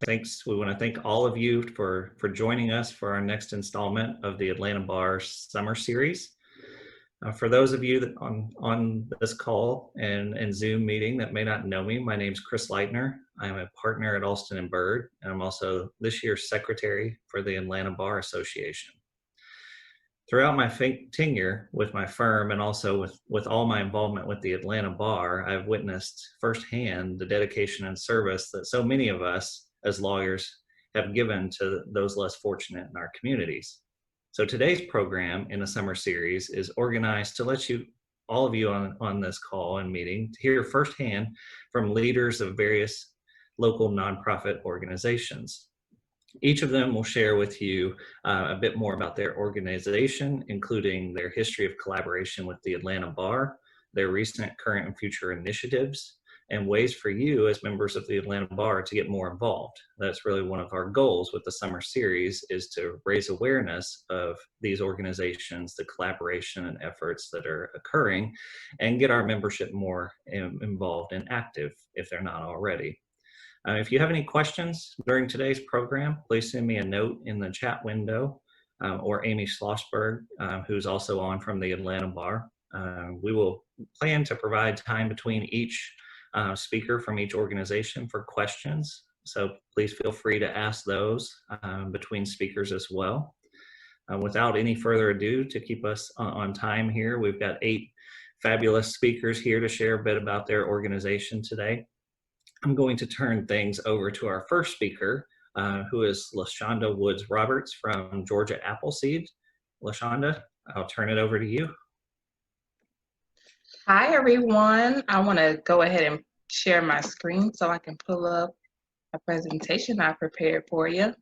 We want to thank all of you for joining us for our next installment of the Atlanta Bar Summer Series. For those of you that on this call and Zoom meeting that may not know me, my name is Chris Lightner. I'm a partner at Alston & Bird, and I'm also this year's secretary for the Atlanta Bar Association. Throughout my tenure with my firm and also with all my involvement with the Atlanta Bar, I've witnessed firsthand the dedication and service that so many of us as lawyers have given to those less fortunate in our communities. So today's program in the summer series is organized to let all of you on this call and meeting to hear firsthand from leaders of various local nonprofit organizations. Each of them will share with you a bit more about their organization, including their history of collaboration with the Atlanta Bar, their recent, current, and future initiatives, and ways for you as members of the Atlanta Bar to get more involved. That's really one of our goals with the summer series, is to raise awareness of these organizations, the collaboration and efforts that are occurring, and get our membership more involved and active if they're not already. If you have any questions during today's program, please send me a note in the chat window, or Amy Schlossberg, who's also on from the Atlanta Bar. We will plan to provide time between each speaker from each organization for questions. So please feel free to ask those between speakers as well. Without any further ado, to keep us on time here, we've got 8 fabulous speakers here to share a bit about their organization today. I'm going to turn things over to our first speaker, who is LaShonda Woods Roberts from Georgia Appleseed. LaShonda, I'll turn it over to you. Hi, everyone. I want to go ahead and share my screen so I can pull up a presentation I prepared for you.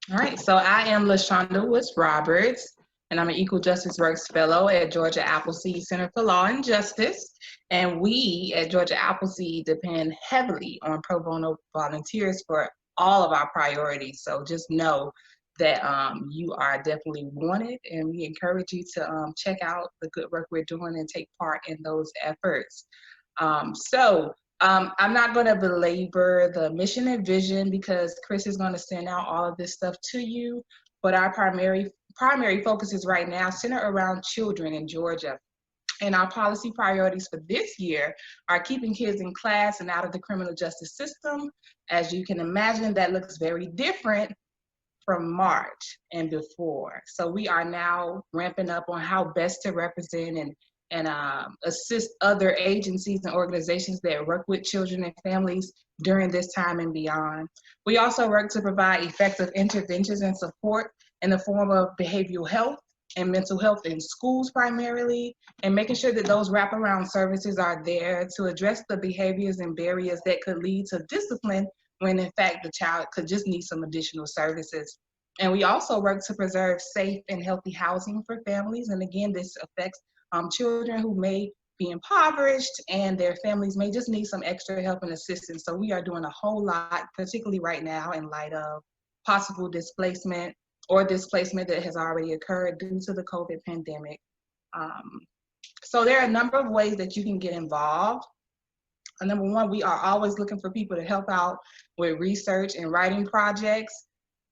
All right, so I am LaShonda Woods Roberts, and I'm an Equal Justice Works Fellow at Georgia Appleseed Center for Law and Justice. And we at Georgia Appleseed depend heavily on pro bono volunteers for all of our priorities. So just know that you are definitely wanted, and we encourage you to check out the good work we're doing and take part in those efforts. I'm not going to belabor the mission and vision because Chris is going to send out all of this stuff to you, but our primary focuses right now center around children in Georgia. And our policy priorities for this year are keeping kids in class and out of the criminal justice system. As you can imagine, that looks very different from March and before. So we are now ramping up on how best to represent and assist other agencies and organizations that work with children and families during this time and beyond. We also work to provide effective interventions and support in the form of behavioral health and mental health in schools primarily, and making sure that those wraparound services are there to address the behaviors and barriers that could lead to discipline when in fact the child could just need some additional services. And we also work to preserve safe and healthy housing for families. And again, this affects children who may be impoverished and their families may just need some extra help and assistance. So we are doing a whole lot, particularly right now in light of possible displacement or displacement that has already occurred due to the COVID pandemic. So there are a number of ways that you can get involved. Number one, we are always looking for people to help out with research and writing projects,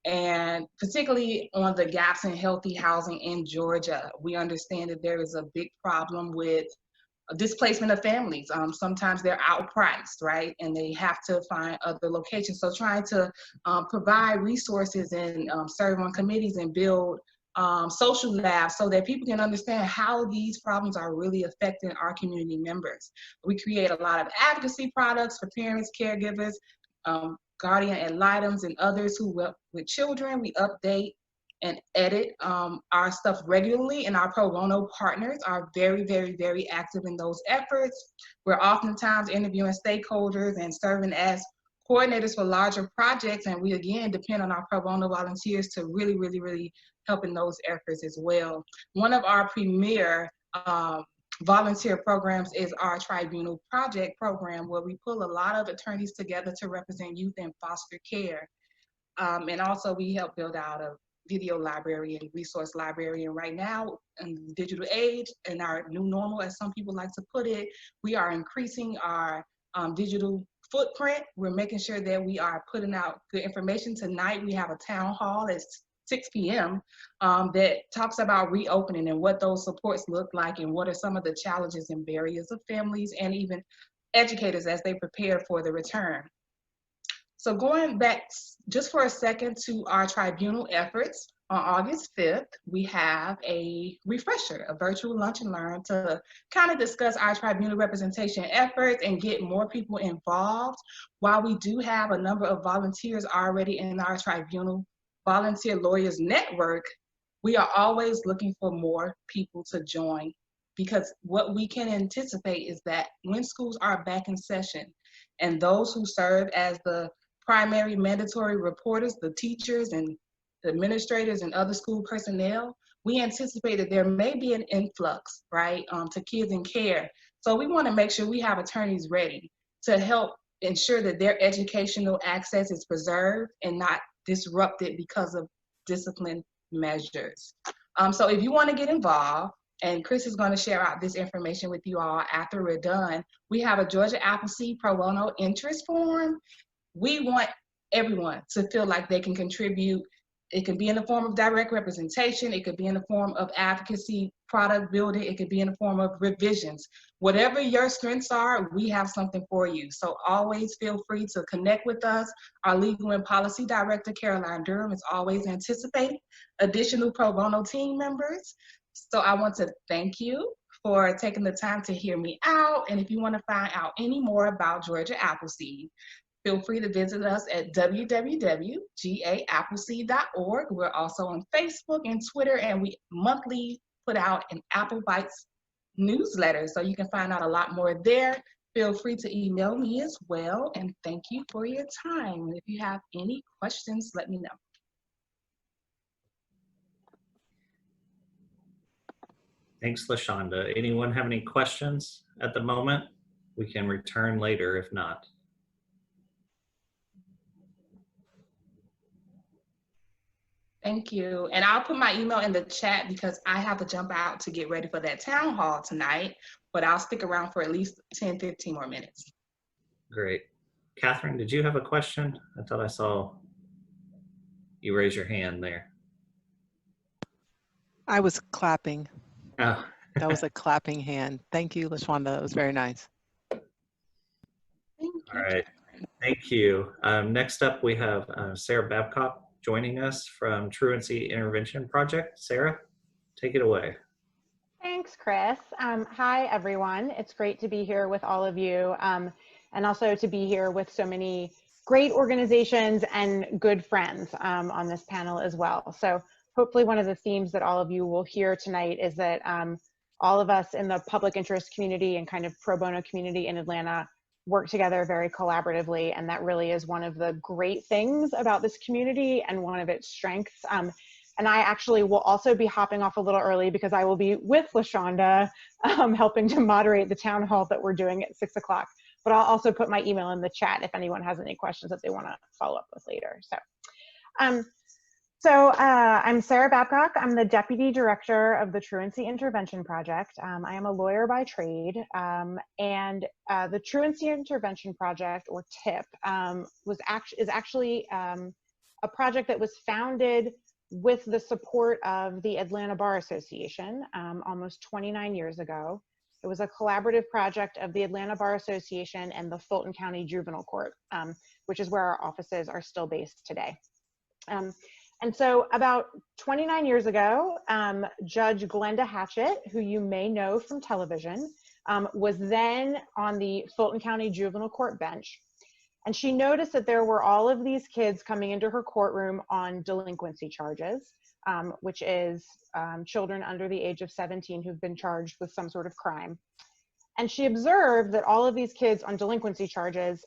and particularly on the gaps in healthy housing in Georgia. We understand that there is a big problem with displacement of families. Sometimes they're outpriced, right? And they have to find other locations. So trying to provide resources and serve on committees and build social labs so that people can understand how these problems are really affecting our community members. We create a lot of advocacy products for parents, caregivers, guardian ad litems, and others who work with children. We update and edit our stuff regularly, and our pro bono partners are very, very, very active in those efforts. We're oftentimes interviewing stakeholders and serving as coordinators for larger projects, and we again depend on our pro bono volunteers to really, really, really help in those efforts as well. One of our premier volunteer programs is our Tribunal project program, where we pull a lot of attorneys together to represent youth in foster care. And also we help build out a video library and resource library. And right now, in the digital age, and our new normal, as some people like to put it, we are increasing our digital footprint. We're making sure that we are putting out good information. Tonight, we have a town hall at 6 p.m. That talks about reopening and what those supports look like and what are some of the challenges and barriers of families and even educators as they prepare for the return. So going back just for a second to our tribunal efforts, on August 5th, we have a refresher, a virtual lunch and learn to kind of discuss our tribunal representation efforts and get more people involved. While we do have a number of volunteers already in our tribunal volunteer lawyers network, we are always looking for more people to join, because what we can anticipate is that when schools are back in session and those who serve as the primary mandatory reporters, the teachers and the administrators and other school personnel, we anticipate that there may be an influx, right, to kids in care. So we want to make sure we have attorneys ready to help ensure that their educational access is preserved and not disrupted because of discipline measures. So if you want to get involved, and Chris is going to share out this information with you all after we're done, we have a Georgia Appleseed Pro Bono interest form. We want everyone to feel like they can contribute. It can be in the form of direct representation. It could be in the form of advocacy, product building. It could be in the form of revisions. Whatever your strengths are, we have something for you. So always feel free to connect with us. Our legal and policy director, Caroline Durham, is always anticipating additional pro bono team members. So I want to thank you for taking the time to hear me out. And if you want to find out any more about Georgia Appleseed, feel free to visit us at www.gaappleseed.org. We're also on Facebook and Twitter, and we monthly put out an Apple Bites newsletter, so you can find out a lot more there. Feel free to email me as well, and thank you for your time. And if you have any questions, let me know. Thanks, LaShonda. Anyone have any questions at the moment? We can return later if not. Thank you. And I'll put my email in the chat because I have to jump out to get ready for that town hall tonight, but I'll stick around for at least 10, 15 more minutes. Great. Catherine, did you have a question? I thought I saw you raise your hand there. I was clapping. Oh. That was a clapping hand. Thank you, LaShonda. That was very nice. Thank you. All right. Thank you. Next up, we have Sarah Babcock joining us from Truancy Intervention Project. Sarah, take it away. Thanks, Chris. Hi, everyone. It's great to be here with all of you, and also to be here with so many great organizations and good friends on this panel as well. So hopefully one of the themes that all of you will hear tonight is that all of us in the public interest community and kind of pro bono community in Atlanta work together very collaboratively, and that really is one of the great things about this community and one of its strengths. And I actually will also be hopping off a little early because I will be with LaShonda helping to moderate the town hall that we're doing at 6 o'clock. But I'll also put my email in the chat if anyone has any questions that they want to follow up with later. So I'm Sarah Babcock. I'm the Deputy Director of the Truancy Intervention Project. I am a lawyer by trade, and the Truancy Intervention Project, or TIP, is actually a project that was founded with the support of the Atlanta Bar Association almost 29 years ago. It was a collaborative project of the Atlanta Bar Association and the Fulton County Juvenile Court, which is where our offices are still based today. And so about 29 years ago, Judge Glenda Hatchett, who you may know from television, was then on the Fulton County Juvenile Court bench. And she noticed that there were all of these kids coming into her courtroom on delinquency charges, which is children under the age of 17 who've been charged with some sort of crime. And she observed that all of these kids on delinquency charges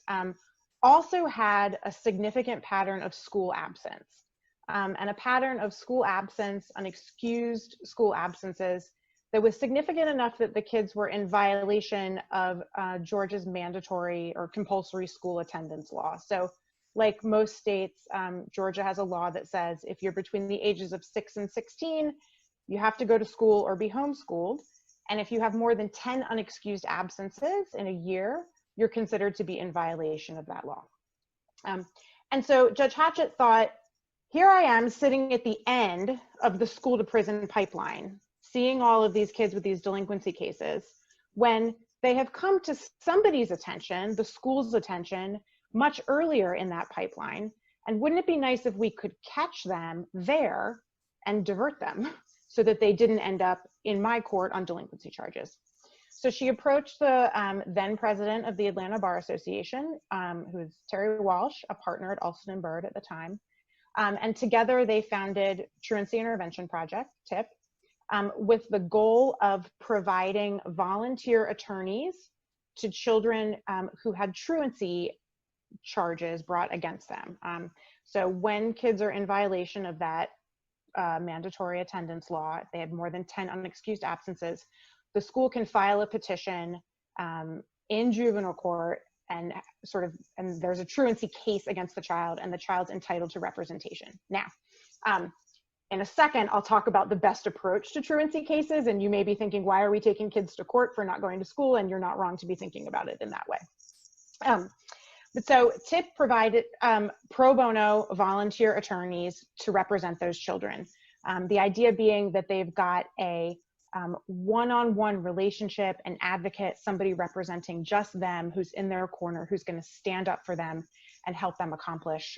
also had a significant pattern of school absence. And a pattern of school absence, unexcused school absences, that was significant enough that the kids were in violation of Georgia's mandatory or compulsory school attendance law. So like most states, Georgia has a law that says if you're between the ages of 6 and 16, you have to go to school or be homeschooled. And if you have more than 10 unexcused absences in a year, you're considered to be in violation of that law. And so Judge Hatchett thought, here I am sitting at the end of the school to prison pipeline, seeing all of these kids with these delinquency cases, when they have come to somebody's attention, the school's attention, much earlier in that pipeline. And wouldn't it be nice if we could catch them there and divert them so that they didn't end up in my court on delinquency charges? So she approached the then president of the Atlanta Bar Association, who is Terry Walsh, a partner at Alston & Bird at the time. And together they founded Truancy Intervention Project, TIP, with the goal of providing volunteer attorneys to children who had truancy charges brought against them. So when kids are in violation of that mandatory attendance law, if they had more than 10 unexcused absences, the school can file a petition in juvenile court and there's a truancy case against the child, and the child's entitled to representation. Now, in a second, I'll talk about the best approach to truancy cases, and you may be thinking, why are we taking kids to court for not going to school? And you're not wrong to be thinking about it in that way. But so TIP provided pro bono volunteer attorneys to represent those children. The idea being that they've got a one-on-one relationship, an advocate, somebody representing just them, who's in their corner, who's going to stand up for them and help them accomplish,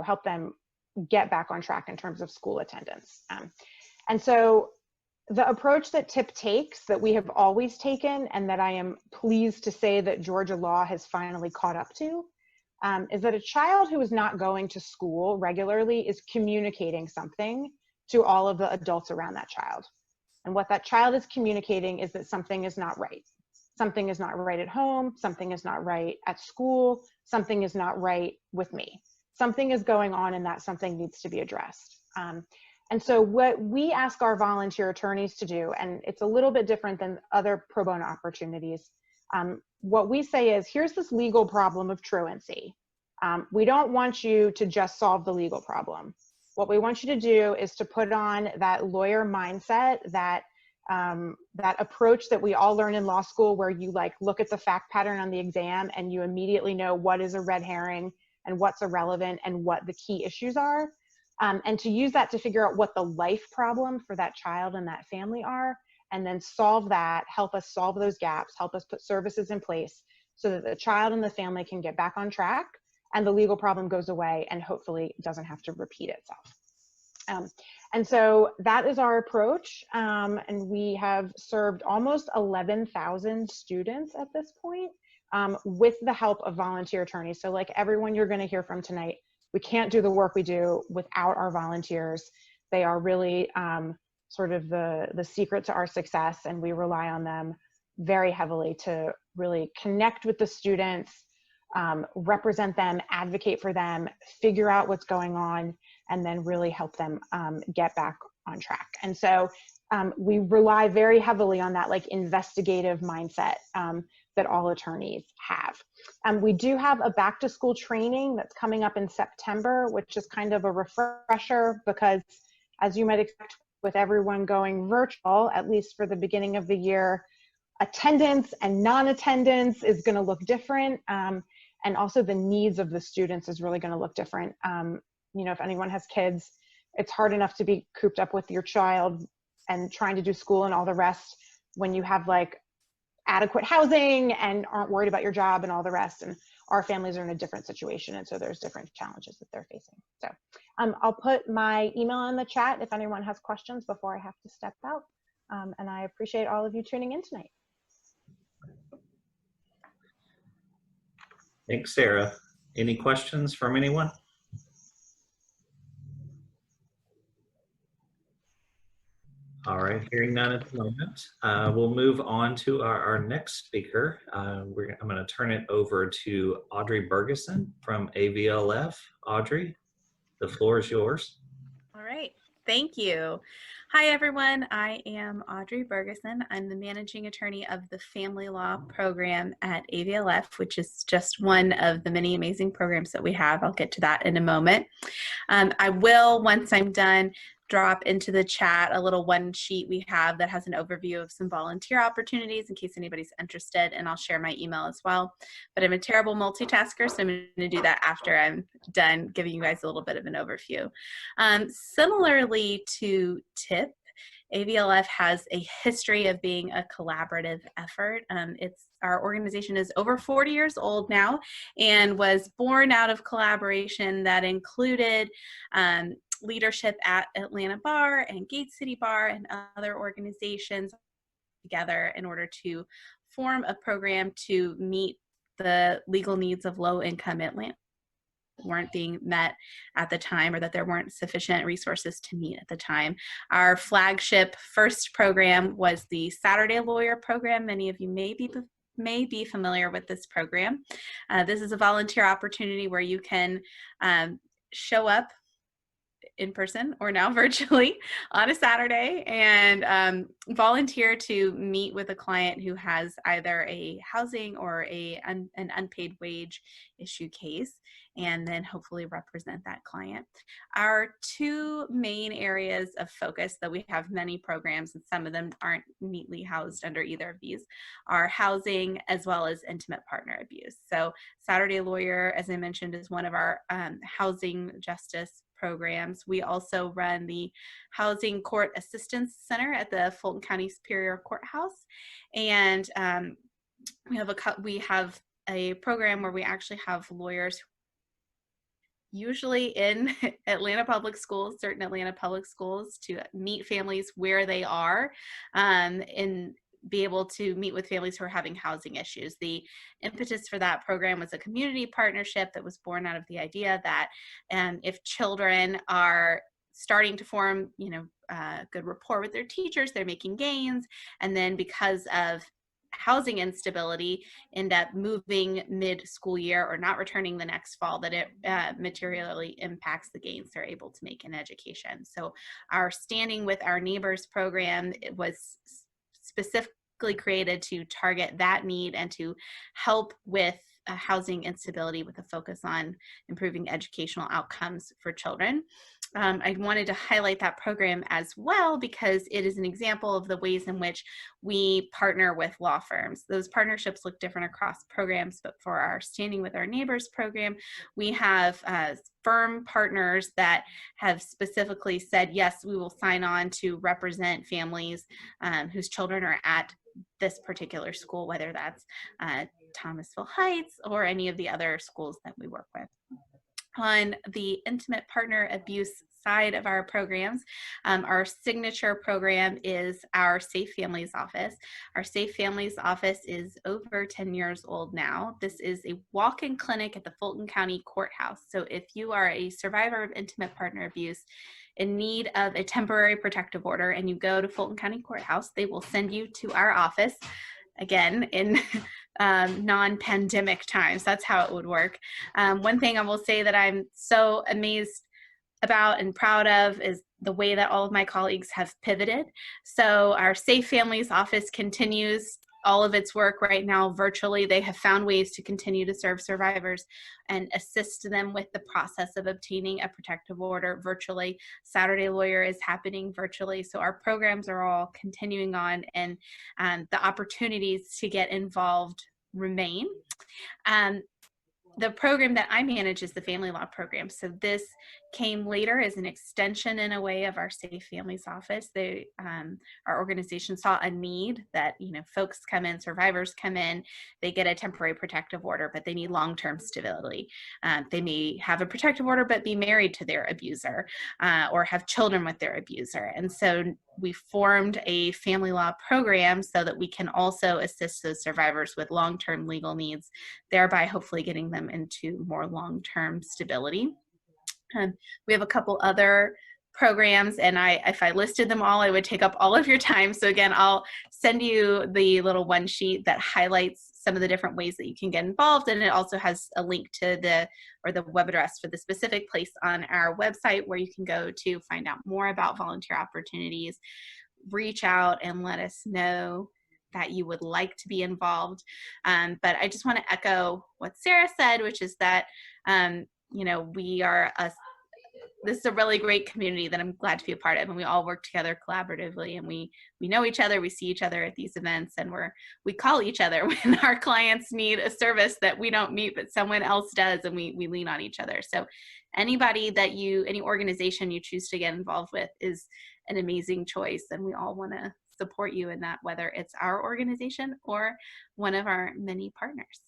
help them get back on track in terms of school attendance. And so the approach that TIP takes, that we have always taken, and that I am pleased to say that Georgia law has finally caught up to, is that a child who is not going to school regularly is communicating something to all of the adults around that child. And what that child is communicating is that something is not right. Something is not right at home, something is not right at school, something is not right with me. Something is going on, and that something needs to be addressed. And so what we ask our volunteer attorneys to do, and it's a little bit different than other pro bono opportunities, what we say is, here's this legal problem of truancy. We don't want you to just solve the legal problem. What we want you to do is to put on that lawyer mindset, that approach that we all learn in law school, where you look at the fact pattern on the exam and you immediately know what is a red herring and what's irrelevant and what the key issues are. And to use that to figure out what the life problem for that child and that family are, and then solve that, help us solve those gaps, help us put services in place so that the child and the family can get back on track and the legal problem goes away and hopefully doesn't have to repeat itself. And so that is our approach. And we have served almost 11,000 students at this point with the help of volunteer attorneys. So like everyone you're going to hear from tonight, we can't do the work we do without our volunteers. They are really sort of the secret to our success, and we rely on them very heavily to really connect with the students, represent them, advocate for them, figure out what's going on, and then really help them get back on track. And so we rely very heavily on that investigative mindset that all attorneys have. We do have a back to school training that's coming up in September, which is kind of a refresher because, as you might expect with everyone going virtual, at least for the beginning of the year, attendance and non-attendance is going to look different. And also the needs of the students is really going to look different. If anyone has kids, it's hard enough to be cooped up with your child and trying to do school and all the rest when you have adequate housing and aren't worried about your job and all the rest. And our families are in a different situation. And so there's different challenges that they're facing. So I'll put my email in the chat if anyone has questions before I have to step out. And I appreciate all of you tuning in tonight. Thanks, Sarah. Any questions from anyone? All right, hearing none at the moment, we'll move on to our next speaker. I'm going to turn it over to Audrey Ferguson from AVLF. Audrey, the floor is yours. All right. Thank you. Hi, everyone. I am Audrey Ferguson. I'm the managing attorney of the Family Law Program at AVLF, which is just one of the many amazing programs that we have. I'll get to that in a moment. I will, once I'm done, drop into the chat a little one sheet we have that has an overview of some volunteer opportunities in case anybody's interested, and I'll share my email as well. But I'm a terrible multitasker, so I'm going to do that after I'm done giving you guys a little bit of an overview. Similarly to TIP, AVLF has a history of being a collaborative effort. Our organization is over 40 years old now and was born out of collaboration that included leadership at Atlanta Bar and Gate City Bar and other organizations together in order to form a program to meet the legal needs of low-income Atlanta weren't being met at the time, or that there weren't sufficient resources to meet at the time. Our flagship first program was the Saturday Lawyer program. Many of you may be familiar with this program. This is a volunteer opportunity where you can show up in person or now virtually on a Saturday and volunteer to meet with a client who has either a housing or an unpaid wage issue case, and then hopefully represent that client. Our two main areas of focus, though we have many programs and some of them aren't neatly housed under either of these, are housing as well as intimate partner abuse. So Saturday Lawyer, as I mentioned, is one of our housing justice programs. We also run the Housing Court Assistance Center at the Fulton County Superior Courthouse, and we have a program where we actually have lawyers usually in Atlanta Public Schools, certain Atlanta Public Schools, to meet families where they are and be able to meet with families who are having housing issues. The impetus for that program was a community partnership that was born out of the idea that if children are starting to form, good rapport with their teachers, they're making gains, and then because of housing instability end up moving mid-school year or not returning the next fall, that it materially impacts the gains they're able to make in education. So our Standing with Our Neighbors program, it was specifically created to target that need and to help with housing instability with a focus on improving educational outcomes for children. I wanted to highlight that program as well because it is an example of the ways in which we partner with law firms. Those partnerships look different across programs, but for our Standing with Our Neighbors program, we have firm partners that have specifically said, yes, we will sign on to represent families whose children are at this particular school, whether that's Thomasville Heights or any of the other schools that we work with. On the intimate partner abuse side of our programs, our signature program is our Safe Families Office. Our Safe Families Office is over 10 years old now. This is a walk-in clinic at the Fulton County Courthouse. So if you are a survivor of intimate partner abuse in need of a temporary protective order and you go to Fulton County Courthouse, they will send you to our office. Again, in non-pandemic times, that's how it would work. One thing I will say that I'm so amazed about and proud of is the way that all of my colleagues have pivoted. So our Safe Families Office continues all of its work right now virtually. They have found ways to continue to serve survivors and assist them with the process of obtaining a protective order virtually. Saturday Lawyer is happening virtually. So our programs are all continuing on, and the opportunities to get involved remain. The program that I manage is the Family Law Program. So this came later as an extension in a way of our Safe Families Office. Our organization saw a need that, folks come in, survivors come in, they get a temporary protective order, but they need long-term stability. They may have a protective order, but be married to their abuser or have children with their abuser. And so we formed a family law program so that we can also assist those survivors with long-term legal needs, thereby hopefully getting them into more long-term stability. We have a couple other programs, and if I listed them all, I would take up all of your time. So again, I'll send you the little one sheet that highlights some of the different ways that you can get involved. And it also has a link to the web address for the specific place on our website where you can go to find out more about volunteer opportunities. Reach out and let us know that you would like to be involved. But I just want to echo what Sarah said, which is that, this is a really great community that I'm glad to be a part of, and we all work together collaboratively, and we know each other, we see each other at these events, and we call each other when our clients need a service that we don't meet, but someone else does, and we lean on each other. So any organization you choose to get involved with is an amazing choice, and we all want to support you in that, whether it's our organization or one of our many partners.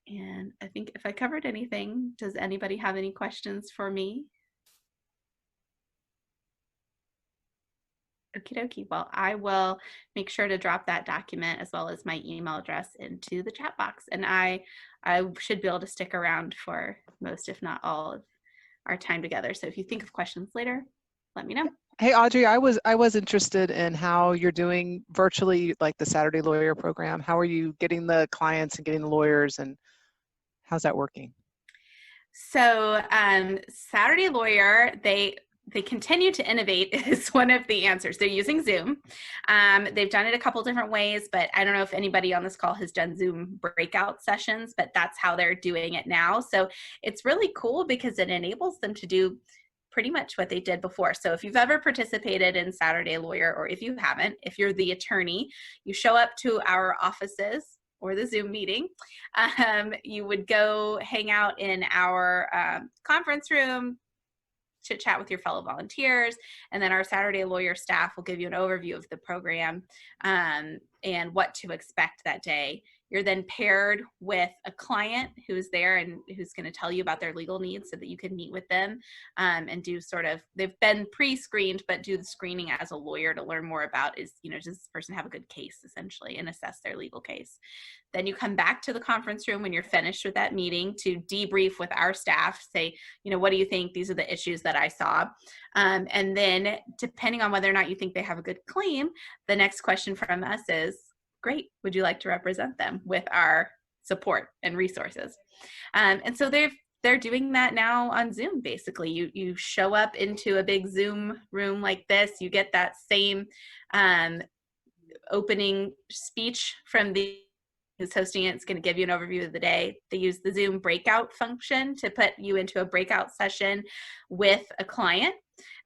And I think if I covered anything, does anybody have any questions for me? Okie dokie. Well, I will make sure to drop that document as well as my email address into the chat box. And I should be able to stick around for most, if not all, of our time together. So if you think of questions later, let me know. Hey, Audrey, I was interested in how you're doing virtually, like the Saturday Lawyer program. How are you getting the clients and getting the lawyers, and how's that working? So Saturday Lawyer, they continue to innovate is one of the answers. They're using Zoom. They've done it a couple different ways, but I don't know if anybody on this call has done Zoom breakout sessions, but that's how they're doing it now. So it's really cool because it enables them to do pretty much what they did before. So if you've ever participated in Saturday Lawyer, or if you haven't, if you're the attorney, you show up to our offices or the Zoom meeting, you would go hang out in our conference room, chit chat with your fellow volunteers, and then our Saturday Lawyer staff will give you an overview of the program and what to expect that day. You're then paired with a client who's there and who's going to tell you about their legal needs so that you can meet with them and do they've been pre-screened, but do the screening as a lawyer to learn more about does this person have a good case, essentially, and assess their legal case. Then you come back to the conference room when you're finished with that meeting to debrief with our staff, say, what do you think? These are the issues that I saw. And then depending on whether or not you think they have a good claim, the next question from us is, great, would you like to represent them with our support and resources? And so they're doing that now on Zoom, basically. You show up into a big Zoom room like this, you get that same opening speech from the who's hosting it. It's going to give you an overview of the day. They use the Zoom breakout function to put you into a breakout session with a client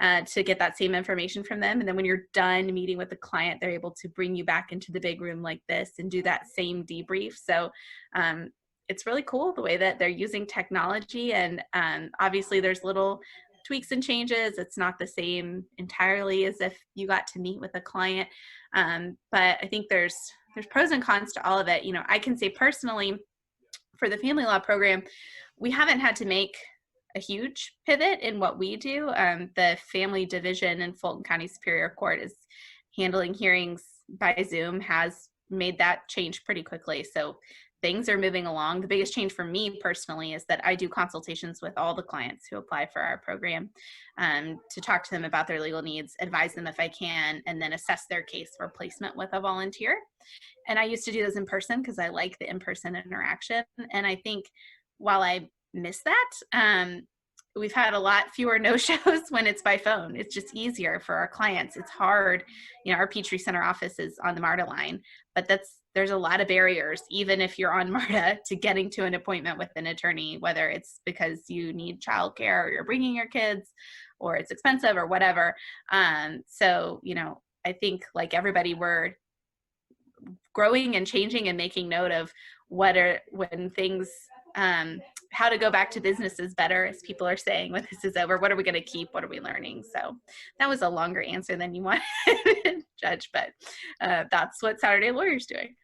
to get that same information from them. And then when you're done meeting with the client, they're able to bring you back into the big room like this and do that same debrief. So it's really cool the way that they're using technology. And obviously there's little tweaks and changes. It's not the same entirely as if you got to meet with a client. But I think there's pros and cons to all of it. I can say personally, for the family law program, we haven't had to make a huge pivot in what we do. The family division in Fulton County Superior Court is handling hearings by Zoom, has made that change pretty quickly. So things are moving along. The biggest change for me personally is that I do consultations with all the clients who apply for our program to talk to them about their legal needs, advise them if I can, and then assess their case for placement with a volunteer. And I used to do those in person because I like the in-person interaction. And I think while I miss that, we've had a lot fewer no-shows when it's by phone. It's just easier for our clients. It's hard. Our Peachtree Center office is on the MARTA line, but there's a lot of barriers, even if you're on MARTA, to getting to an appointment with an attorney, whether it's because you need childcare or you're bringing your kids or it's expensive or whatever. So, I think like everybody, we're growing and changing and making note of how to go back to business is better, as people are saying when this is over. What are we going to keep? What are we learning? So that was a longer answer than you wanted, Judge, but that's what Saturday Lawyer's doing.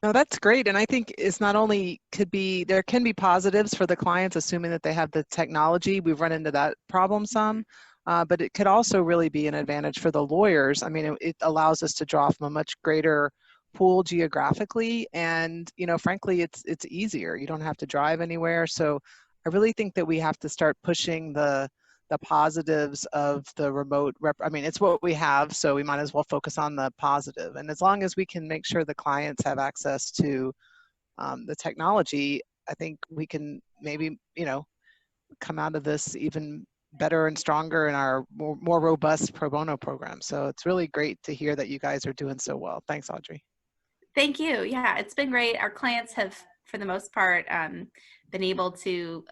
No, that's great. And I think it's not only there can be positives for the clients, assuming that they have the technology. We've run into that problem some, but it could also really be an advantage for the lawyers. I mean, it allows us to draw from a much greater pool geographically, and frankly it's easier. You don't have to drive anywhere. So I really think that we have to start pushing the the positives of the remote I mean, it's what we have, so we might as well focus on the positive. And as long as we can make sure the clients have access to the technology, I think we can maybe, you know, come out of this even better and stronger in our more robust pro bono program. So it's really great to hear that you guys are doing so well. Thanks, Audrey. Thank you. Yeah, it's been great. Our clients have, for the most part, been able to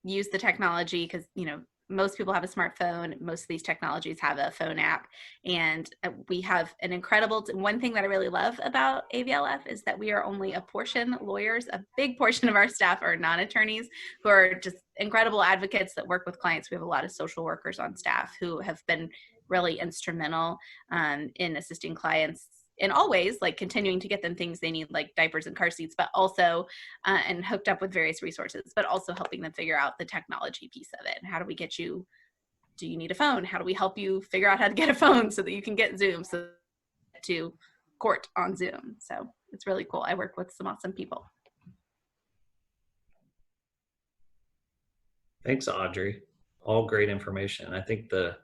use the technology because, you know, most people have a smartphone. Most of these technologies have a phone app. And we have an incredible, one thing that I really love about AVLF is that we are only a portion lawyers. A big portion of our staff are non-attorneys who are just incredible advocates that work with clients. We have a lot of social workers on staff who have been really instrumental in assisting clients in all ways, like continuing to get them things they need, like diapers and car seats, but also, and hooked up with various resources, but also helping them figure out the technology piece of it. And how do we get you, do you need a phone? How do we help you figure out how to get a phone so that you can get Zoom, so to court on Zoom? So it's really cool. I work with some awesome people. Thanks, Audrey. All great information. I think the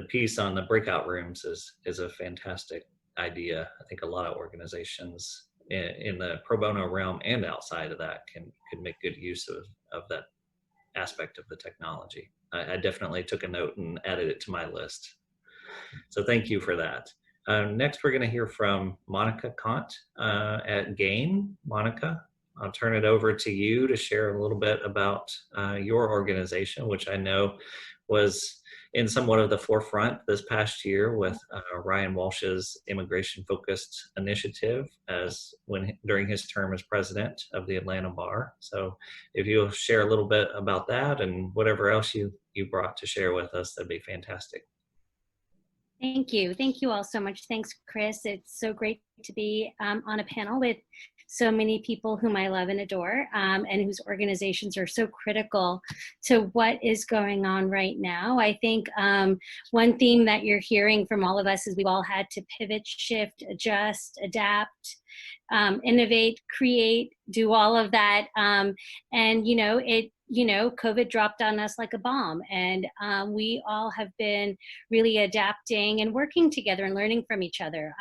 piece on the breakout rooms is a fantastic idea. I think a lot of organizations in the pro bono realm and outside of that could make good use of that aspect of the technology. I definitely took a note and added it to my list. So thank you for that. Next, we're going to hear from Monica Kant at GAIN. Monica, I'll turn it over to you to share a little bit about your organization, which I know was in somewhat of the forefront this past year with Ryan Walsh's immigration-focused initiative during his term as president of the Atlanta Bar. So if you'll share a little bit about that and whatever else you brought to share with us, that'd be fantastic. Thank you. Thank you all so much. Thanks, Chris. It's so great to be on a panel with so many people whom I love and adore, and whose organizations are so critical to what is going on right now. I think one theme that you're hearing from all of us is we've all had to pivot, shift, adjust, adapt, innovate, create, do all of that. And, COVID dropped on us like a bomb, and we all have been really adapting and working together and learning from each other.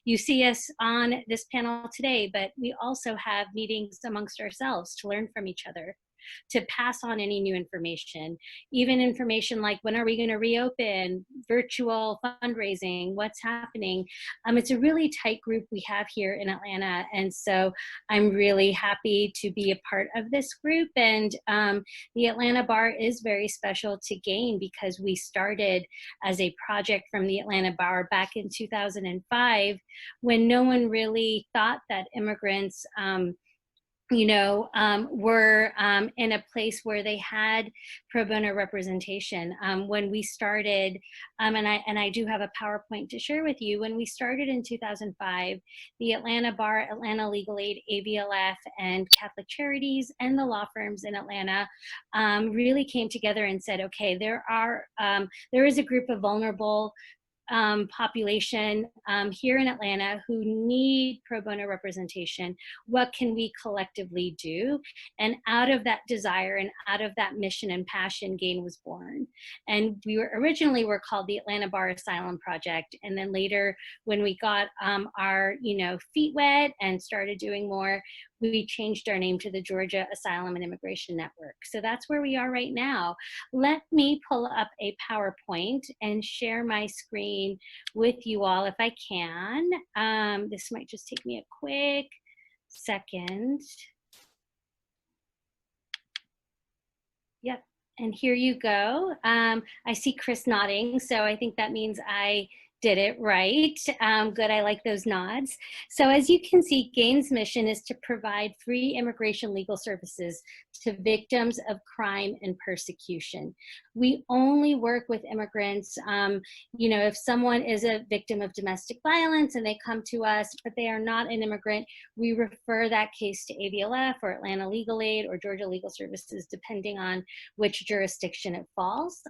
You see us on this panel today, but we also have meetings amongst ourselves to learn from each other, to pass on any new information, even information like when are we going to reopen, virtual fundraising, what's happening. It's a really tight group we have here in Atlanta, and so I'm really happy to be a part of this group. And the Atlanta Bar is very special to GAIN because we started as a project from the Atlanta Bar back in 2005 when no one really thought that immigrants were in a place where they had pro bono representation. When we started, and I do have a PowerPoint to share with you, when we started in 2005, the Atlanta Bar, Atlanta Legal Aid, AVLF, and Catholic Charities, and the law firms in Atlanta really came together and said, okay, there is a group of vulnerable population here in Atlanta who need pro bono representation. What can we collectively do? And out of that desire and out of that mission and passion, GAIN was born. And we were originally called the Atlanta Bar Asylum Project. And then later, when we got our feet wet and started doing more, we changed our name to the Georgia Asylum and Immigration Network. So that's where we are right now. Let me pull up a PowerPoint and share my screen with you all if I can. This might just take me a quick second. Yep, and here you go. I see Chris nodding, so I think that means I did it right. Good, I like those nods. So as you can see, GAIN's mission is to provide free immigration legal services to victims of crime and persecution. We only work with immigrants, if someone is a victim of domestic violence and they come to us, but they are not an immigrant, we refer that case to AVLF or Atlanta Legal Aid or Georgia Legal Services, depending on which jurisdiction it falls.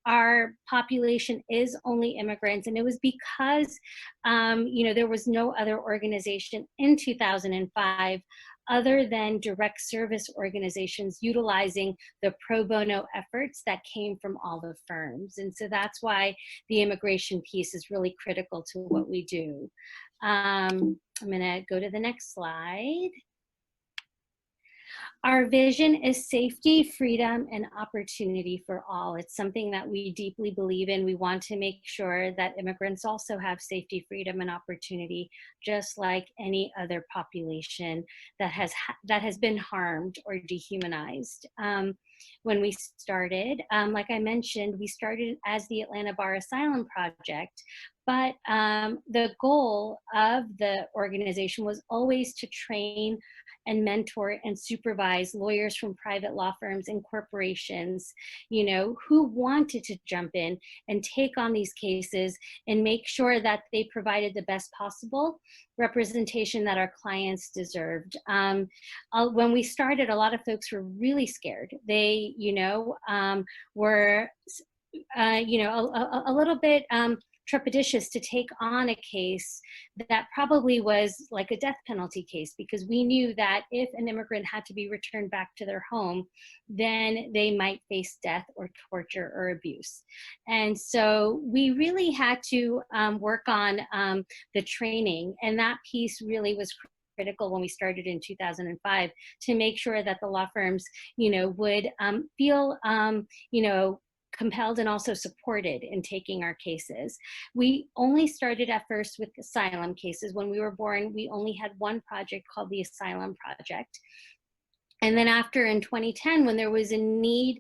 Our population is only immigrants, and it was because, there was no other organization in 2005 other than direct service organizations utilizing the pro bono efforts that came from all the firms. And so that's why the immigration piece is really critical to what we do. I'm gonna go to the next slide. Our vision is safety, freedom, and opportunity for all. It's something that we deeply believe in. We want to make sure that immigrants also have safety, freedom, and opportunity, just like any other population that has been harmed or dehumanized. When we started, like I mentioned, we started as the Atlanta Bar Asylum Project, but the goal of the organization was always to train and mentor and supervise lawyers from private law firms and corporations, you know, who wanted to jump in and take on these cases and make sure that they provided the best possible representation that our clients deserved. When we started, a lot of folks were really scared. They, you know, were, you know, a little bit trepidatious to take on a case that probably was like a death penalty case, because we knew that if an immigrant had to be returned back to their home, then they might face death or torture or abuse. And so we really had to work on the training, and that piece really was critical when we started in 2005 to make sure that the law firms, you know, would feel, you know, compelled and also supported in taking our cases. We only started at first with asylum cases. When we were born, we only had one project called the Asylum Project. And then after, in 2010, when there was a need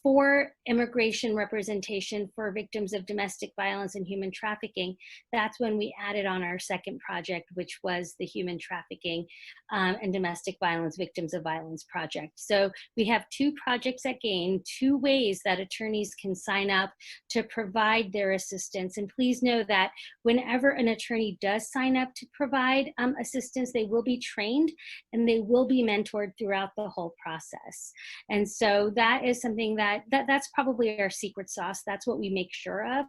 for immigration representation for victims of domestic violence and human trafficking, that's when we added on our second project, which was the Human Trafficking and Domestic Violence Victims of Violence Project. So we have two projects at GAIN, two ways that attorneys can sign up to provide their assistance. And please know that whenever an attorney does sign up to provide assistance, they will be trained and they will be mentored throughout the whole process. And so that is something that's probably our secret sauce. That's what we make sure of.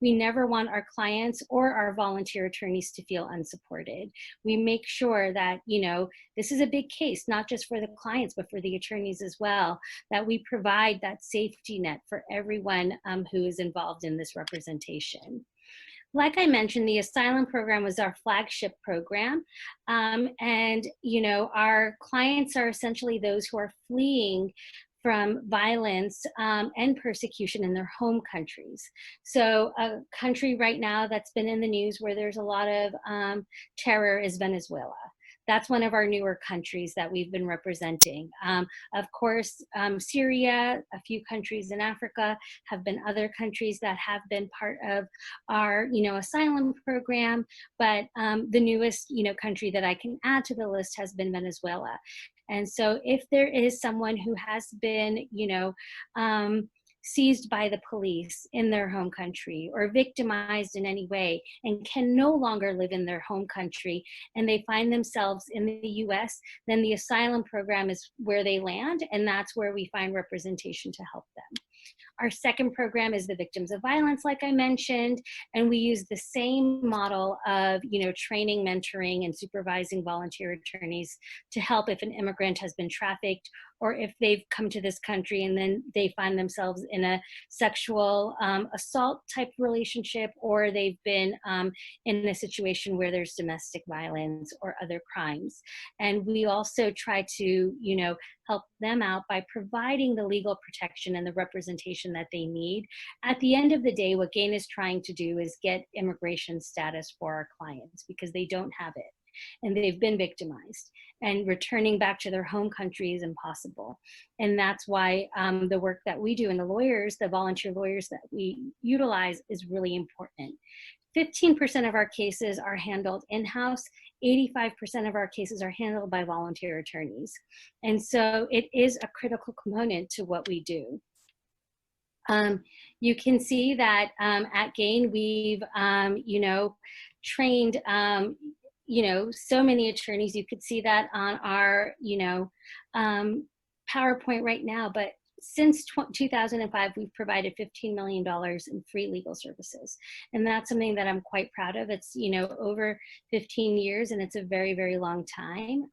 We never want our clients or our volunteer attorneys to feel unsupported. We make sure that, you know, this is a big case, not just for the clients, but for the attorneys as well, that we provide that safety net for everyone who is involved in this representation. Like I mentioned, the asylum program was our flagship program. And, you know, our clients are essentially those who are fleeing from violence and persecution in their home countries. So a country right now that's been in the news where there's a lot of terror is Venezuela. That's one of our newer countries that we've been representing. Of course, Syria, a few countries in Africa have been other countries that have been part of our, you know, asylum program. But the newest, you know, country that I can add to the list has been Venezuela. And so if there is someone who has been, you know, seized by the police in their home country or victimized in any way and can no longer live in their home country and they find themselves in the US, then the asylum program is where they land, and that's where we find representation to help them. Our second program is the Victims of Violence, like I mentioned, and we use the same model of, you know, training, mentoring, and supervising volunteer attorneys to help if an immigrant has been trafficked or if they've come to this country and then they find themselves in a sexual assault type relationship, or they've been in a situation where there's domestic violence or other crimes. And we also try to, you know, help them out by providing the legal protection and the representation that they need. At the end of the day, what GAIN is trying to do is get immigration status for our clients because they don't have it and they've been victimized, and returning back to their home country is impossible. And that's why the work that we do and the lawyers, the volunteer lawyers that we utilize, is really important. 15% of our cases are handled in-house. 85% of our cases are handled by volunteer attorneys. And so it is a critical component to what we do. You can see that at GAIN, we've, you know, trained, you know, so many attorneys. You could see that on our, you know, PowerPoint right now, but since 2005, we've provided $15 million in free legal services. And that's something that I'm quite proud of. It's, over 15 years, and it's a very, very long time.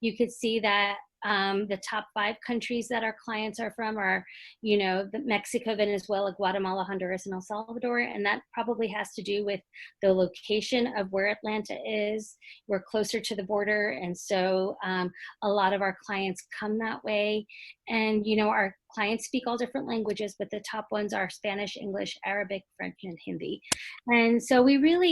You could see that the top 5 countries that our clients are from are, Mexico, Venezuela, Guatemala, Honduras, and El Salvador. And that probably has to do with the location of where Atlanta is. We're closer to the border. And so a lot of our clients come that way. And, our clients speak all different languages, but the top ones are Spanish, English, Arabic, French, and Hindi. And so we really